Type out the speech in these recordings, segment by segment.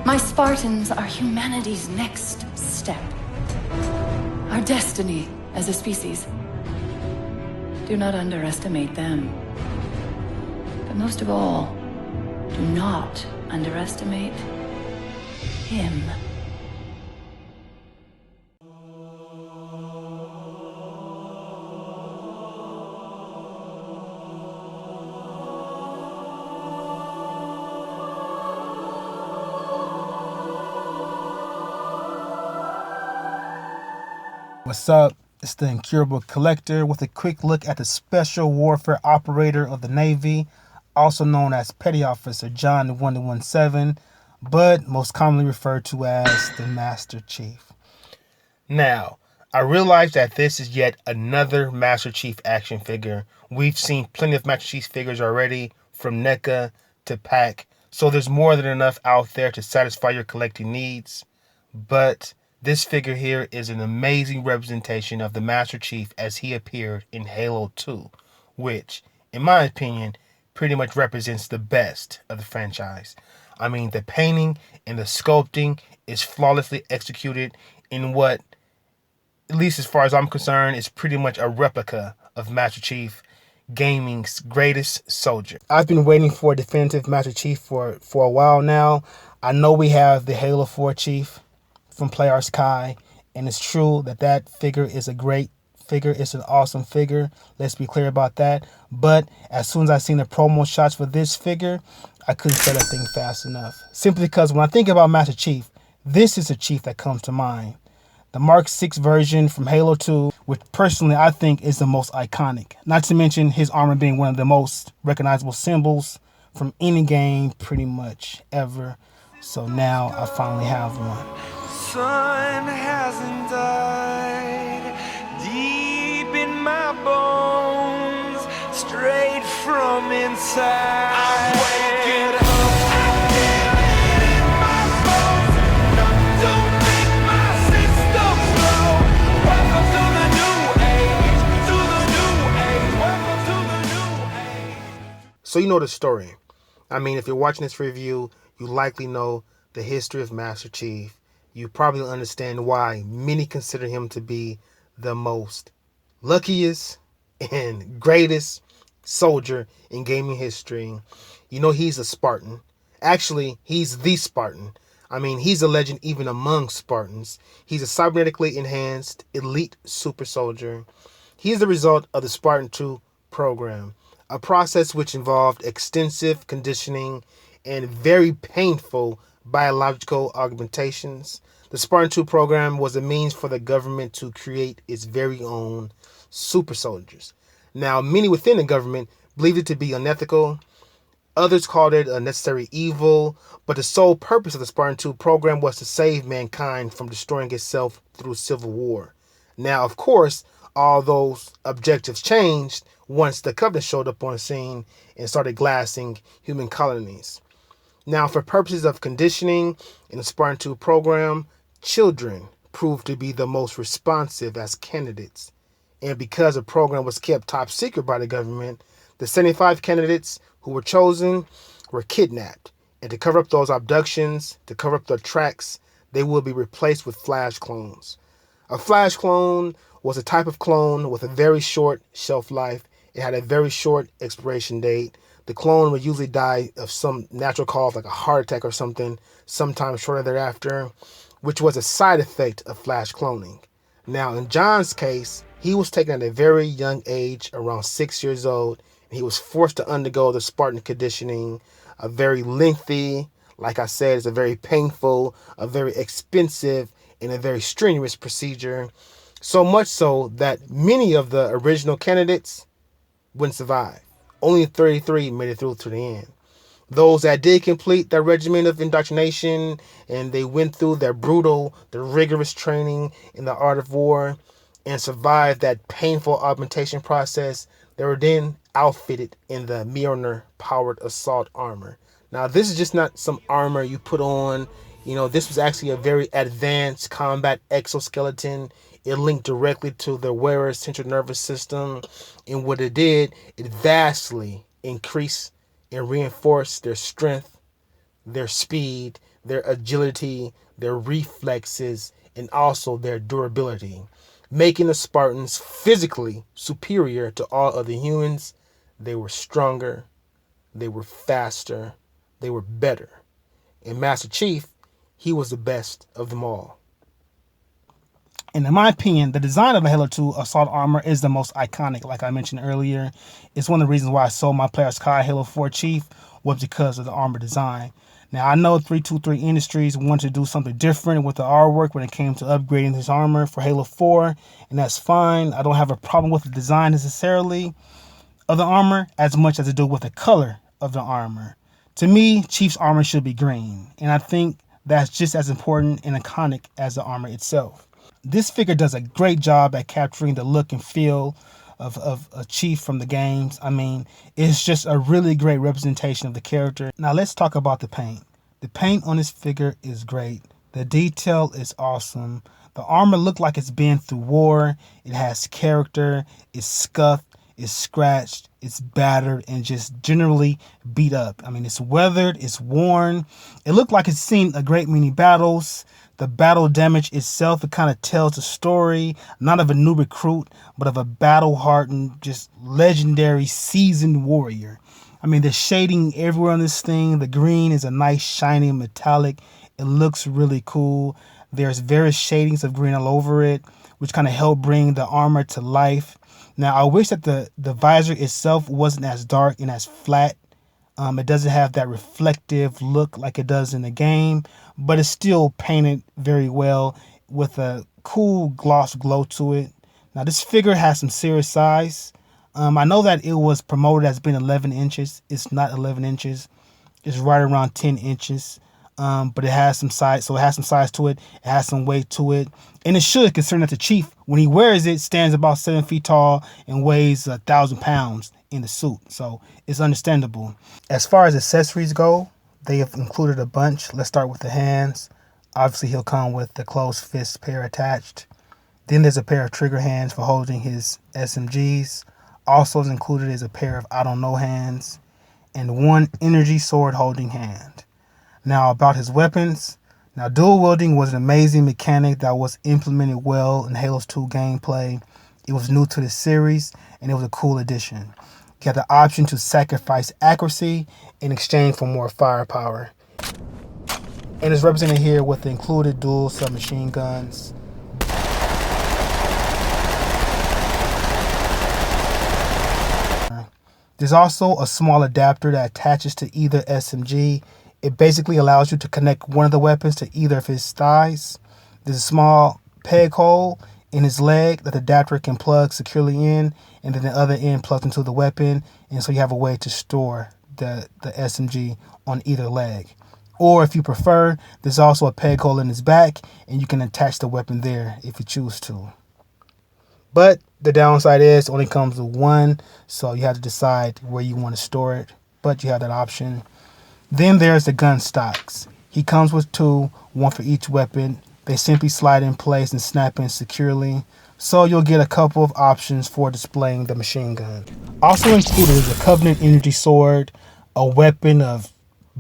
My Spartans are humanity's next step. Our destiny as a species. Do not underestimate them. But most of all, do not underestimate him. What's up? It's the Incurable Collector with a quick look at the Special Warfare Operator of the Navy, also known as Petty Officer John 1117, but most commonly referred to as the Master Chief. Now, I realize that this is yet another Master Chief action figure. We've seen plenty of Master Chief figures already, from NECA to PAC, so there's more than enough out there to satisfy your collecting needs. But this figure here is an amazing representation of the Master Chief as he appeared in Halo 2, which, in my opinion, pretty much represents the best of the franchise. I mean, the painting and the sculpting is flawlessly executed in what, at least as far as I'm concerned, is pretty much a replica of Master Chief Gaming's greatest soldier. I've been waiting for a definitive Master Chief for a while now. I know we have the Halo 4 Chief from Players Kai, and it's true that figure is a great figure. It's an awesome figure. Let's be clear about that. But as soon as I seen the promo shots for this figure, I couldn't say that thing fast enough. Simply because when I think about Master Chief, this is a Chief that comes to mind. The Mark 6 version from Halo 2, which personally I think is the most iconic. Not to mention his armor being one of the most recognizable symbols from any game pretty much ever. So now I finally have one. Sun hasn't died deep in my bones, straight from inside. I'm waking up. In my bones. No, don't make my system blow. Welcome to the new age. To the new age. Welcome to the new age. So you know the story. I mean, if you're watching this review, you likely know the history of Master Chief. You probably understand why many consider him to be the most luckiest and greatest soldier in gaming history. You know, he's a Spartan. Actually, he's the Spartan. I mean, he's a legend even among Spartans. He's a cybernetically enhanced elite super soldier. He is the result of the Spartan 2 program, a process which involved extensive conditioning and very painful biological augmentations. The Spartan 2 program was a means for the government to create its very own super soldiers. Now, many within the government believed it to be unethical. Others called it a necessary evil, but the sole purpose of the Spartan 2 program was to save mankind from destroying itself through civil war. Now, of course, all those objectives changed once the Covenant showed up on scene and started glassing human colonies. Now, for purposes of conditioning in the Spartan 2 program, children proved to be the most responsive as candidates. And because the program was kept top secret by the government, the 75 candidates who were chosen were kidnapped. And to cover up those abductions, to cover up their tracks, they will be replaced with flash clones. A flash clone was a type of clone with a very short shelf life. It had a very short expiration date. The clone would usually die of some natural cause like a heart attack or something sometime shortly thereafter, which was a side effect of flash cloning. Now, in John's case, he was taken at a very young age, around 6 years old, and he was forced to undergo the Spartan conditioning, a very lengthy, like I said, it's a very painful, a very expensive, and a very strenuous procedure. So much so that many of the original candidates wouldn't survive. Only 33 made it through to the end. Those that did complete their regimen of indoctrination and they went through their brutal, the rigorous training in the art of war and survived that painful augmentation process, they were then outfitted in the Mjolnir-powered assault armor. Now, this is just not some armor you put on. You know, this was actually a very advanced combat exoskeleton. It linked directly to the wearer's central nervous system. And what it did, it vastly increased and reinforced their strength, their speed, their agility, their reflexes, and also their durability, making the Spartans physically superior to all other humans. They were stronger, they were faster, they were better. And Master Chief, he was the best of them all. And in my opinion, the design of the Halo 2 assault armor is the most iconic, like I mentioned earlier. It's one of the reasons why I sold my Player's Kai Halo 4 Chief was because of the armor design. Now, I know 323 Industries wanted to do something different with the artwork when it came to upgrading this armor for Halo 4, and that's fine. I don't have a problem with the design necessarily of the armor as much as to do with the color of the armor. To me, Chief's armor should be green, and I think that's just as important and iconic as the armor itself. This figure does a great job at capturing the look and feel of a Chief from the games. I mean, it's just a really great representation of the character. Now let's talk about the paint. The paint on this figure is great. The detail is awesome. The armor looks like it's been through war. It has character. It's scuffed. It's scratched. It's battered and just generally beat up. I mean, it's weathered. It's worn. It looked like it's seen a great many battles. The battle damage itself, it kind of tells the story, not of a new recruit, but of a battle-hardened, just legendary, seasoned warrior. I mean, the shading everywhere on this thing. The green is a nice, shiny metallic. It looks really cool. There's various shadings of green all over it, which kind of help bring the armor to life. Now, I wish that the visor itself wasn't as dark and as flat. It doesn't have that reflective look like it does in the game, but it's still painted very well with a cool gloss glow to it. Now, this figure has some serious size. I know that it was promoted as being 11 inches. It's not 11 inches. It's right around 10 inches. But it has some size, so it has some size to it. It has some weight to it. And it should, considering that the Chief, when he wears it, stands about 7 feet tall and weighs 1,000 pounds in the suit. So it's understandable. As far as accessories go, they have included a bunch. Let's start with the hands. Obviously, he'll come with the closed fist pair attached. Then there's a pair of trigger hands for holding his SMGs. Also included is a pair of I don't know hands and one energy sword holding hand. Now about his weapons. Now dual wielding was an amazing mechanic that was implemented well in Halo's 2 gameplay. It was new to the series and it was a cool addition. You had the option to sacrifice accuracy in exchange for more firepower. And it's represented here with the included dual submachine guns. There's also a small adapter that attaches to either SMG. It basically allows you to connect one of the weapons to either of his thighs. There's a small peg hole in his leg that the adapter can plug securely in, and then the other end plugs into the weapon, and so you have a way to store the SMG on either leg. Or if you prefer, there's also a peg hole in his back, and you can attach the weapon there if you choose to. But the downside is it only comes with one, so you have to decide where you want to store it, but you have that option. Then there's the gun stocks. He comes with 2, one for each weapon. They simply slide in place and snap in securely, so you'll get a couple of options for displaying the machine gun. Also included is a Covenant Energy Sword, a weapon of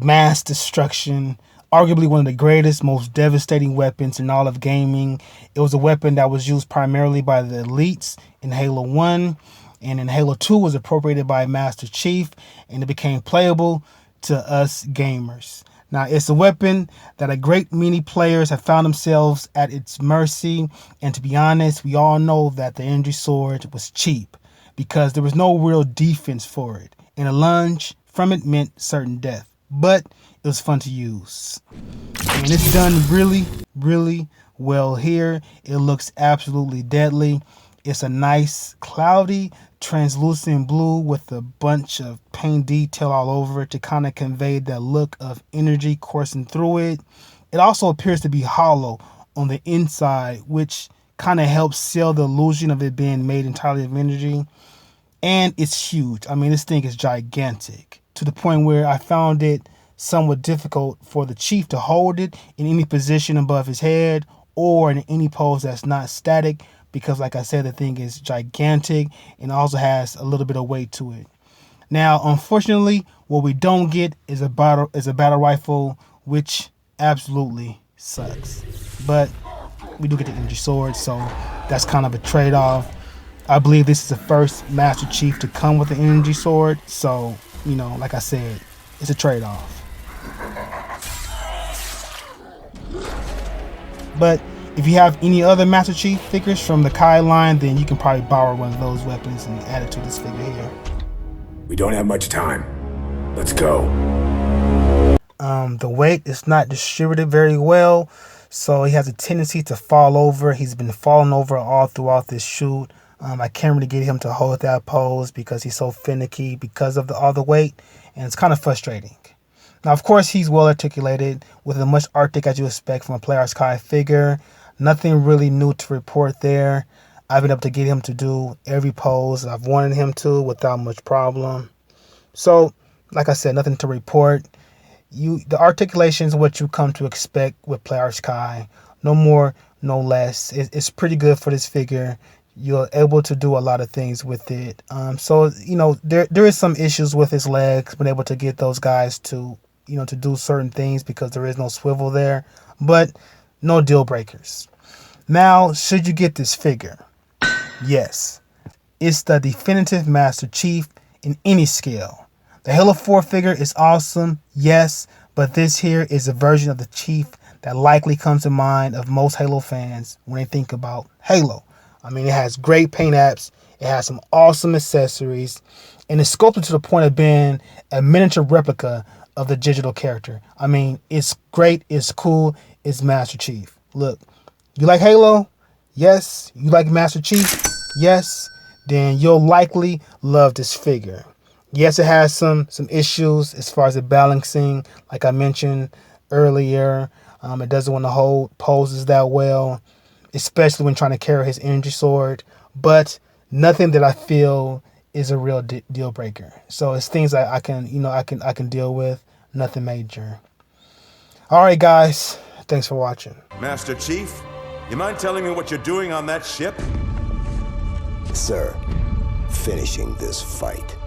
mass destruction, arguably one of the greatest, most devastating weapons in all of gaming. It was a weapon that was used primarily by the elites in Halo 1, and in Halo 2 was appropriated by Master Chief, and it became playable to us gamers. Now, it's a weapon that a great many players have found themselves at its mercy, and to be honest, we all know that the Energy Sword was cheap because there was no real defense for it, and a lunge from it meant certain death, but it was fun to use. And it's done really, really well here. It looks absolutely deadly. It's a nice, cloudy, translucent blue with a bunch of paint detail all over it to kind of convey that look of energy coursing through it. It also appears to be hollow on the inside, which kind of helps sell the illusion of it being made entirely of energy. And it's huge. I mean, this thing is gigantic to the point where I found it somewhat difficult for the Chief to hold it in any position above his head or in any pose that's not static, because like I said, the thing is gigantic and also has a little bit of weight to it. Now, unfortunately, what we don't get is a battle rifle, which absolutely sucks. But we do get the energy sword, so that's kind of a trade-off. I believe this is the first Master Chief to come with the energy sword, so, you know, like I said, it's a trade-off. But if you have any other Master Chief figures from the Kai line, then you can probably borrow one of those weapons and add it to this figure here. We don't have much time. Let's go. The weight is not distributed very well, so he has a tendency to fall over. He's been falling over all throughout this shoot. I can't really get him to hold that pose because he's so finicky because of all the weight, and it's kind of frustrating. Now, of course, he's well articulated with as much artic as you expect from a Player's Kai figure. Nothing really new to report there. I've been able to get him to do every pose I've wanted him to without much problem. So, like I said, nothing to report. The articulation is what you come to expect with Player's Kai. No more, no less. It's pretty good for this figure. You're able to do a lot of things with it. So, you know, there is some issues with his legs, being able to get those guys to, you know, to do certain things because there is no swivel there, but no deal breakers. Now, should you get this figure? Yes, it's the definitive Master Chief in any scale. The Halo 4 figure is awesome, yes, but this here is a version of the Chief that likely comes to mind of most Halo fans when they think about Halo. I mean, it has great paint apps, it has some awesome accessories, and it's sculpted to the point of being a miniature replica of the digital character. I mean, it's great, it's cool, it's Master Chief. Look, you like Halo? Yes. You like Master Chief? Yes. Then you'll likely love this figure. Yes, it has some issues as far as the balancing, like I mentioned earlier. It doesn't want to hold poses that well, especially when trying to carry his energy sword. But nothing that I feel is a real deal breaker. So it's things that I can deal with. Nothing major. All right, guys. Thanks for watching. Master Chief, you mind telling me what you're doing on that ship? Sir, finishing this fight.